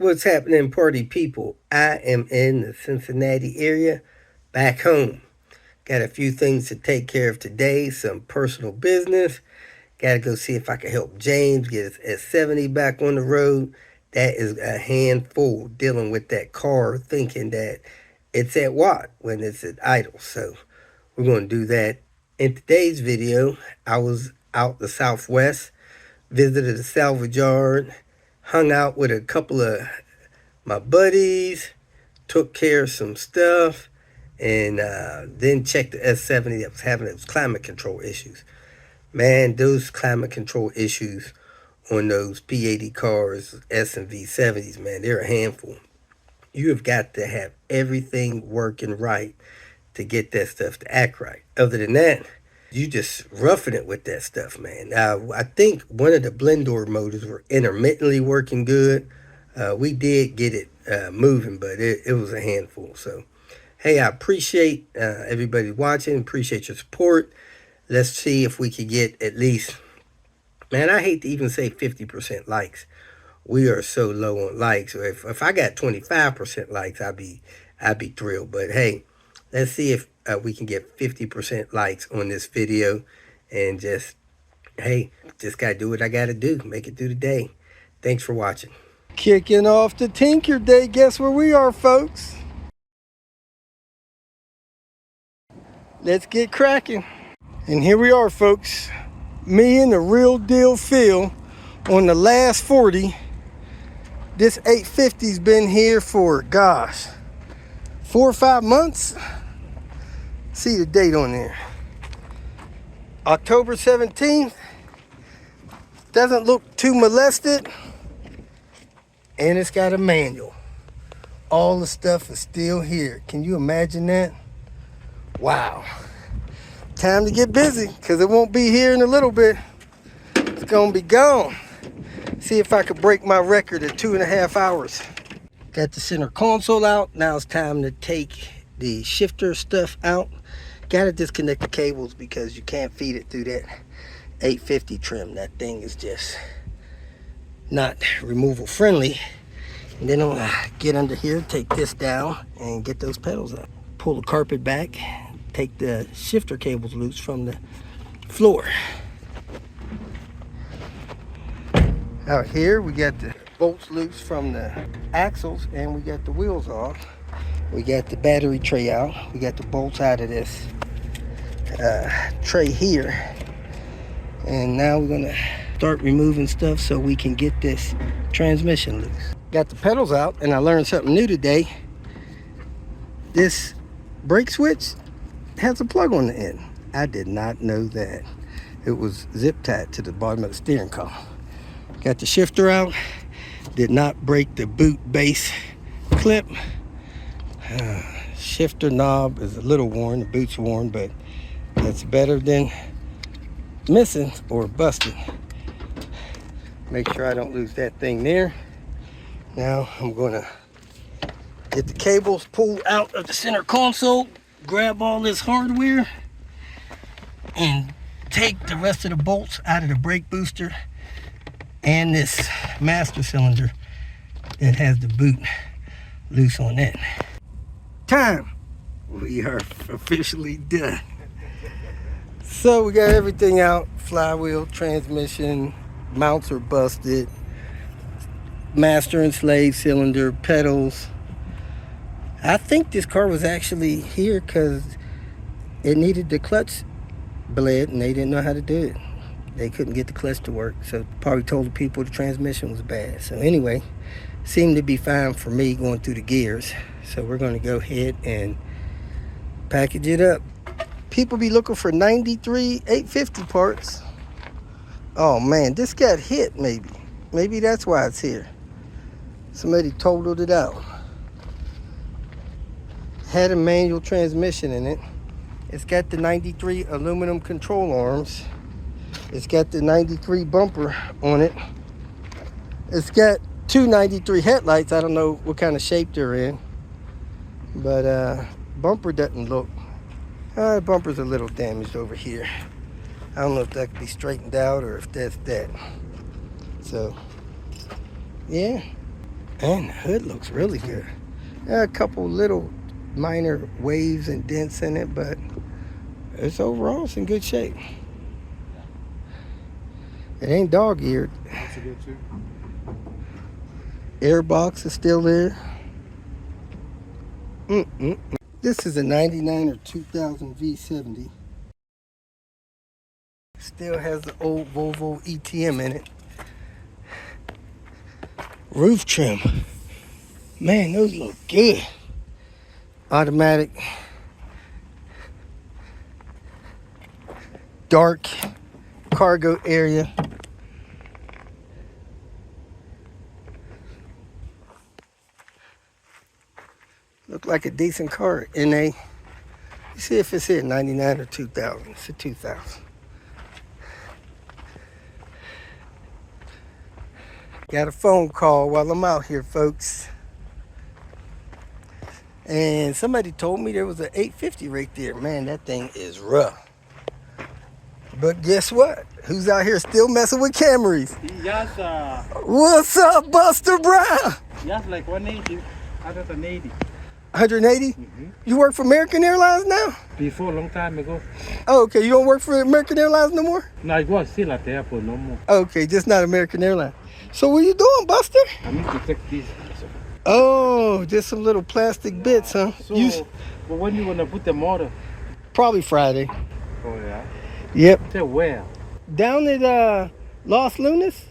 What's happening, party people? I am in the Cincinnati area, back home. Got a few things to take care of today, some personal business. Got to go see if I can help James get his S70 back on the road. That is a handful, dealing with that car, thinking that it's at watt when it's at idle. So we're going to do that. In today's video, I was out the Southwest, visited a salvage yard, hung out with a couple of my buddies, took care of some stuff, and then checked the S70 that was having its climate control issues. Man, those climate control issues on those P80 cars, S and V70s, man, they're a handful. You have got to have everything working right to get that stuff to act right. Other than that, you just roughing it with that stuff, man. Now, I think one of the blend door motors were intermittently working good. We did get it moving, but it was a handful. So, hey, I appreciate everybody watching. Appreciate your support. Let's see if we could get at least, man, I hate to even say 50% likes. We are so low on likes. If I got 25% likes, I'd be thrilled. But hey, let's see if we can get 50% likes on this video, and just gotta do what I gotta do, make it through the day. Thanks for watching. Kicking off the Tinker Day. Guess where we are, folks? Let's get cracking. And here we are, folks. Me and the real deal Phil on the last 40. This 850's been here for, gosh, 4 or 5 months. See the date on there. October 17th. Doesn't look too molested. And it's got a manual. All the stuff is still here. Can you imagine that? Wow. Time to get busy, because it won't be here in a little bit. It's gonna be gone. See if I could break my record at 2.5 hours. Got the center console out. Now it's time to take the shifter stuff out. Gotta disconnect the cables because you can't feed it through that 850 trim. That thing is just not removal friendly. And then I'm gonna get under here, take this down, and get those pedals out. Pull the carpet back, take the shifter cables loose from the floor. Out here we got the bolts loose from the axles, and we got the wheels off. We got the battery tray out. We got the bolts out of this tray here. And now we're gonna start removing stuff so we can get this transmission loose. Got the pedals out, and I learned something new today. This brake switch has a plug on the end. I did not know that. It was zip tied to the bottom of the steering column. Got the shifter out. Did not break the boot base clip. Shifter knob is a little worn. The boot's worn, but that's better than missing or busting. Make sure I don't lose that thing there. Now I'm gonna get the cables pulled out of the center console, grab all this hardware, and take the rest of the bolts out of the brake booster and this master cylinder that has the boot loose on that. Time. We are officially done. So we got everything out. Flywheel, transmission, mounts are busted, master and slave cylinder, pedals. I think this car was actually here because it needed the clutch bled and they didn't know how to do it. They couldn't get the clutch to work, so probably told the people the transmission was bad. So anyway, seemed to be fine for me going through the gears. So we're going to go ahead and package it up. People be looking for 93 850 parts. Oh man, this got hit maybe. Maybe that's why it's here. Somebody totaled it out. Had a manual transmission in it. It's got the 93 aluminum control arms. It's got the 93 bumper on it. It's got two 93 headlights. I don't know what kind of shape they're in. But bumper doesn't look. Bumper's a little damaged over here. I don't know if that could be straightened out or if that's that. So, yeah. And the hood looks really good. There are a couple little minor waves and dents in it, but it's overall it's in good shape. It ain't dog-eared. That's a good too. Airbox is still there. This is a 99 or 2000 V70. Still has the old Volvo ETM in it. Roof trim. Man, those look good. Automatic. Dark cargo area. Look like a decent car in a, you see if it's here, 99 or 2000. It's a 2000. Got a phone call while I'm out here, folks. And somebody told me there was an 850 right there. Man, that thing is rough. But guess what? Who's out here still messing with Camrys? Yes, What's up, Buster Brown? yes, like 180, 180. 180? You work for American Airlines now? Before, long time ago. Oh, okay. You don't work for American Airlines no more? No, I was still at the airport, no more. Okay, just not American Airlines. So what you doing, Buster? I need to take this. Oh, just some little plastic bits, huh? So, but when you gonna put the motor? Probably Friday. Oh, yeah. Yep. Say where? Down at Los Lunas,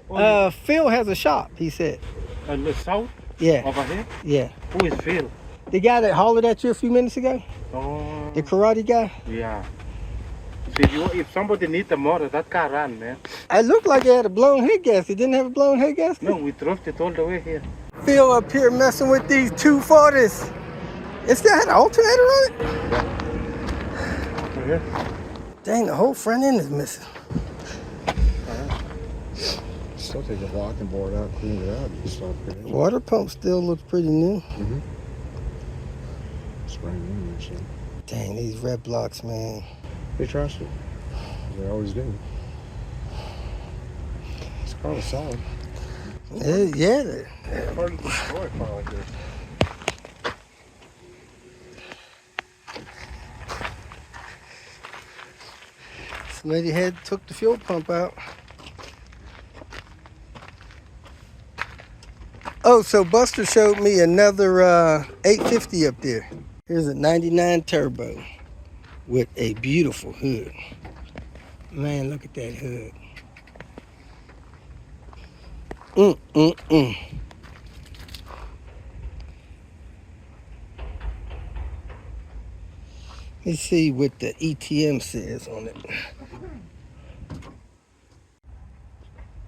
Oh, Phil has a shop, he said. the south? Yeah, Over here? yeah. Who is Phil? The guy that hollered at you a few minutes ago? Oh, The karate guy? yeah. So if somebody needs the motor, that car run, man. I looked like it had a blown head gasket. It didn't have a blown head gasket? No, we drove it all the way here. Phil up here messing with these 240s. It still had an alternator on it? Okay. Dang, the whole front end is missing. Still take the blocking board out, clean it out, and stuff. Water pump still looks pretty new. It's brand new, actually. Dang, these red blocks, man. They trust it. They always do. It's kind of solid. Yeah. Hard to destroy a car like this. Somebody took the fuel pump out. Oh, so Buster showed me another 850 up there. Here's a 99 turbo with a beautiful hood. Man, look at that hood. Let's see what the ETM says on it.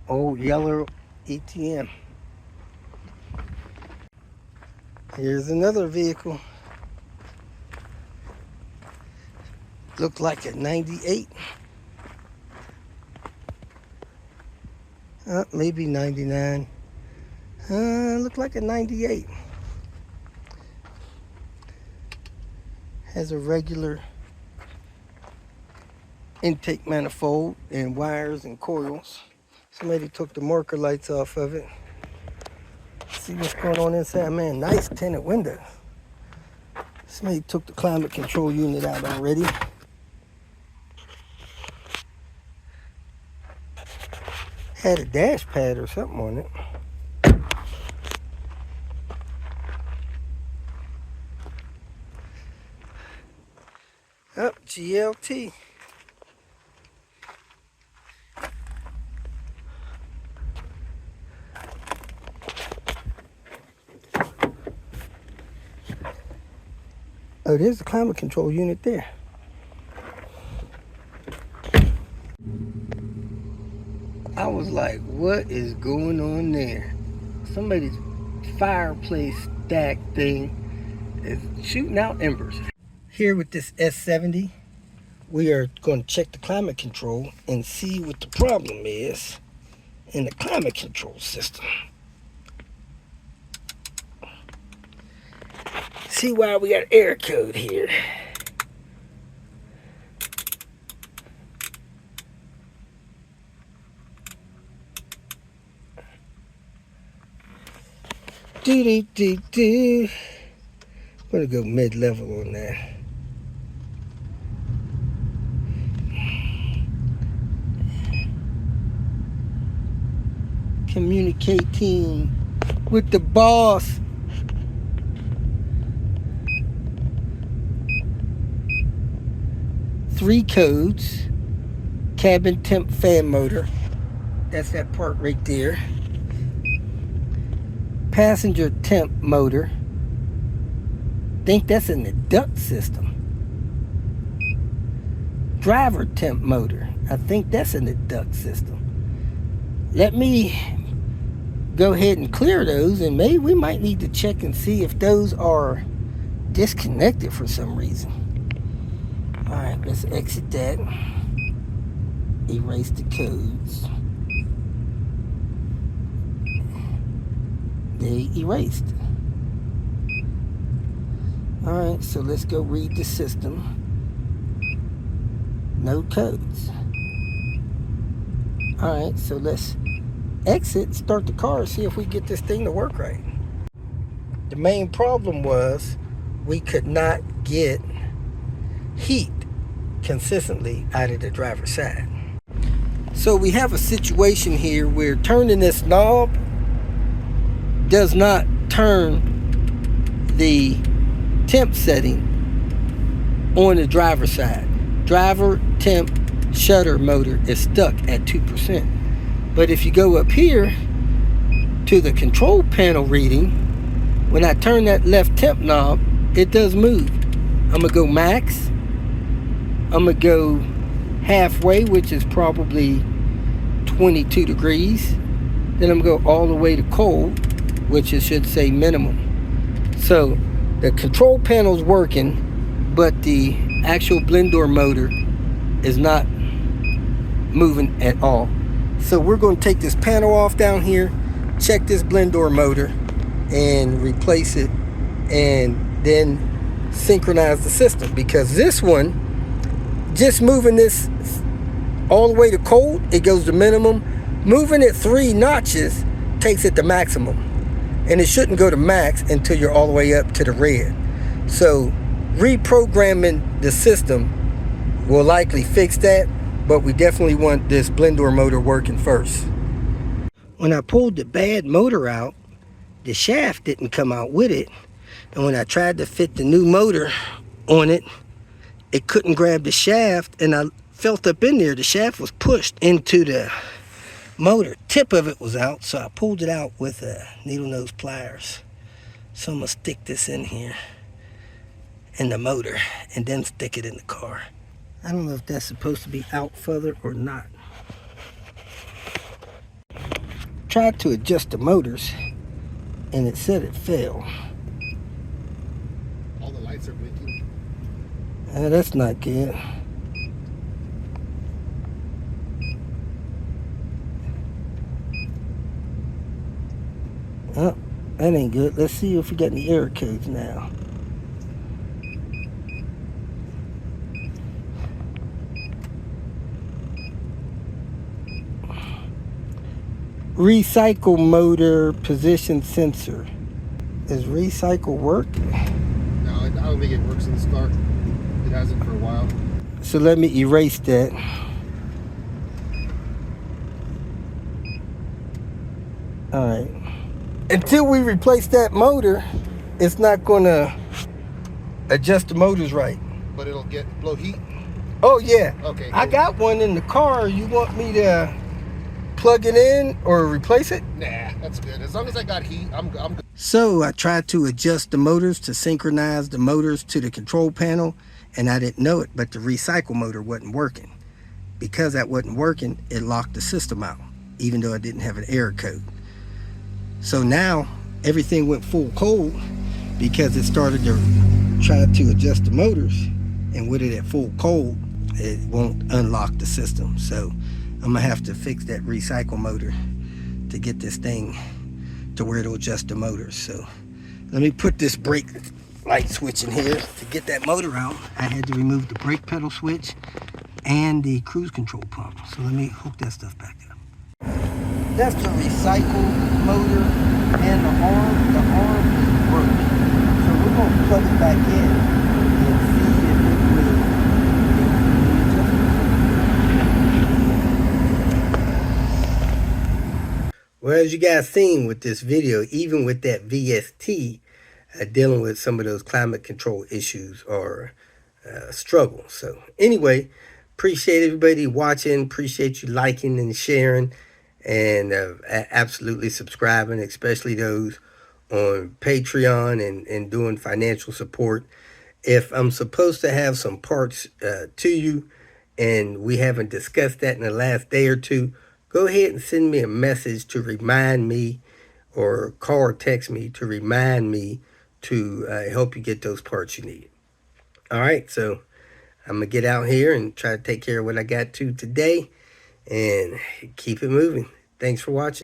Old yellow ETM. Here's another vehicle. Looked like a 98. Maybe 99. Looked like a 98. Has a regular intake manifold and wires and coils. Somebody took the marker lights off of it. See what's going on inside. Man, nice tinted windows. Somebody took the climate control unit out already. Had a dash pad or something on it. GLT. Oh, there's the climate control unit there. I was like, what is going on there? Somebody's fireplace stack thing is shooting out embers. Here with this S70, we are going to check the climate control and see what the problem is in the climate control system. See why we got error code here. I'm gonna go mid-level on that. Communicating with the boss. Three codes. Cabin temp fan motor. That's that part right there. Passenger temp motor. Think that's in the duct system. Driver temp motor. I think that's in the duct system. Let me go ahead and clear those, and maybe we might need to check and see if those are disconnected for some reason. All right, let's exit that. Erase the codes. They erased. All right, so let's go read the system. No codes. All right, so let's exit, start the car, see if we get this thing to work right. The main problem was we could not get heat consistently out of the driver's side. So we have a situation here where turning this knob does not turn the temp setting on the driver's side. Driver temp shutter motor is stuck at 2%. But if you go up here to the control panel reading, when I turn that left temp knob, it does move. I'm gonna go max. I'm gonna go halfway, which is probably 22 degrees. Then I'm gonna go all the way to cold, which it should say minimum. So the control panel's working, but the actual blend door motor is not moving at all. So we're going to take this panel off down here, check this blend door motor, and replace it, and then synchronize the system. Because this one, just moving this all the way to cold, it goes to minimum. Moving it 3 notches takes it to maximum. And it shouldn't go to max until you're all the way up to the red. So reprogramming the system will likely fix that, but we definitely want this blend door motor working first. When I pulled the bad motor out, the shaft didn't come out with it. And when I tried to fit the new motor on it, it couldn't grab the shaft, and I felt up in there, the shaft was pushed into the motor. Tip of it was out, so I pulled it out with needle nose pliers. So I'm gonna stick this in here in the motor and then stick it in the car. I don't know if that's supposed to be out further or not. Tried to adjust the motors and it said it failed. All the lights are blinking. That's not good. Oh, that ain't good. Let's see if we got any error codes now. Recycle motor position sensor. Does recycle work? No, I don't think it works in this car. It hasn't for a while. So let me erase that. All right. Until we replace that motor, it's not gonna adjust the motors right. But it'll blow heat? Oh yeah. Okay, cool. I got one in the car. You want me to plug it in or replace it? Nah, that's good. As long as I got heat, I'm good. So I tried to adjust the motors to synchronize the motors to the control panel, and I didn't know it, but the recycle motor wasn't working. Because that wasn't working, it locked the system out, even though I didn't have an error code. So now everything went full cold because it started to try to adjust the motors, and with it at full cold, it won't unlock the system. So I'm gonna have to fix that recycle motor to get this thing to where it'll adjust the motors. So let me put this brake light switch in here. To get that motor out, I had to remove the brake pedal switch and the cruise control pump. So let me hook that stuff back up. That's the recycle motor. and the arm is broken. So we're gonna plug it back in and see if it will adjust. Well, as you guys seen with this video, even with that VST, dealing with some of those climate control issues or struggle. So anyway, appreciate everybody watching. Appreciate you liking and sharing, and absolutely subscribing, especially those on Patreon and doing financial support. If I'm supposed to have some parts to you and we haven't discussed that in the last day or two, go ahead and send me a message to remind me, or call or text me to remind me to help you get those parts you need. All right, so I'm going to get out here and try to take care of what I got to today and keep it moving. Thanks for watching.